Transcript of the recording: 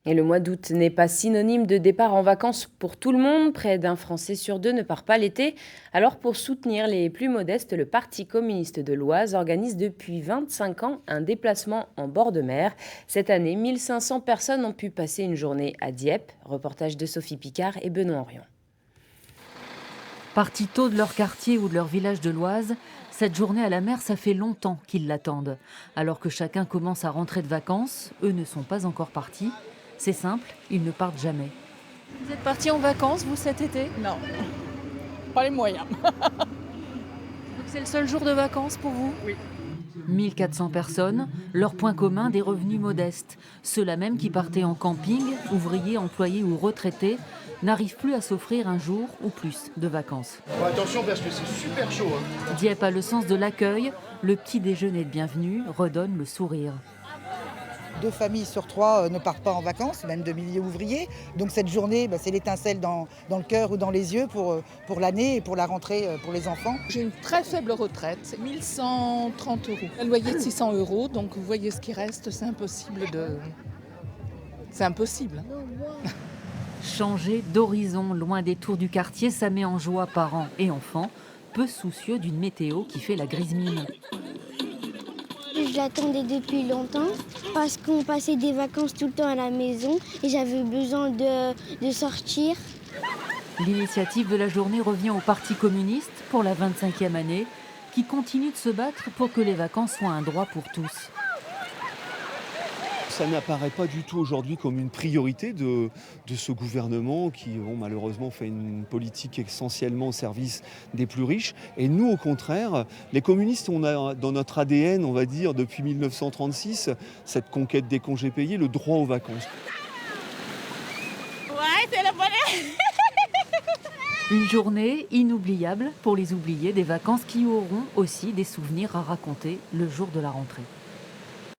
Et le mois d'août n'est pas synonyme de départ en vacances pour tout le monde. Près d'un Français sur deux ne part pas l'été. Alors pour soutenir les plus modestes, le Parti communiste de l'Oise organise depuis 25 ans un déplacement en bord de mer. Cette année, 1500 personnes ont pu passer une journée à Dieppe. Reportage de Sophie Picard et Benoît Henrion. Partis tôt de leur quartier ou de leur village de l'Oise, cette journée à la mer, ça fait longtemps qu'ils l'attendent. Alors que chacun commence à rentrer de vacances, eux ne sont pas encore partis. C'est simple, ils ne partent jamais. Vous êtes partis en vacances, vous, cet été? Non, pas les moyens. Donc c'est le seul jour de vacances pour vous? Oui. 1400 personnes, leur point commun, des revenus modestes. Ceux-là même qui partaient en camping, ouvriers, employés ou retraités, n'arrivent plus à s'offrir un jour ou plus de vacances. Bon, attention parce que c'est super chaud. Dieppe a le sens de l'accueil, le petit déjeuner de bienvenue redonne le sourire. 2 familles sur 3 ne partent pas en vacances, même de milieux ouvriers. Donc cette journée, c'est l'étincelle dans le cœur ou dans les yeux pour l'année et pour la rentrée pour les enfants. J'ai une très faible retraite, c'est 1130 euros. Un loyer de 600 euros, donc vous voyez ce qui reste, c'est impossible de... C'est impossible. Changer d'horizon, loin des tours du quartier, ça met en joie parents et enfants, peu soucieux d'une météo qui fait la grise mine. Je l'attendais depuis longtemps parce qu'on passait des vacances tout le temps à la maison et j'avais besoin de sortir. L'initiative de la journée revient au Parti communiste pour la 25e année, qui continue de se battre pour que les vacances soient un droit pour tous. Ça n'apparaît pas du tout aujourd'hui comme une priorité de ce gouvernement qui, malheureusement, fait une politique essentiellement au service des plus riches. Et nous, au contraire, les communistes, on a dans notre ADN, on va dire, depuis 1936, cette conquête des congés payés, le droit aux vacances. Ouais, c'est le bonheur. Une journée inoubliable pour les oubliés des vacances qui auront aussi des souvenirs à raconter le jour de la rentrée.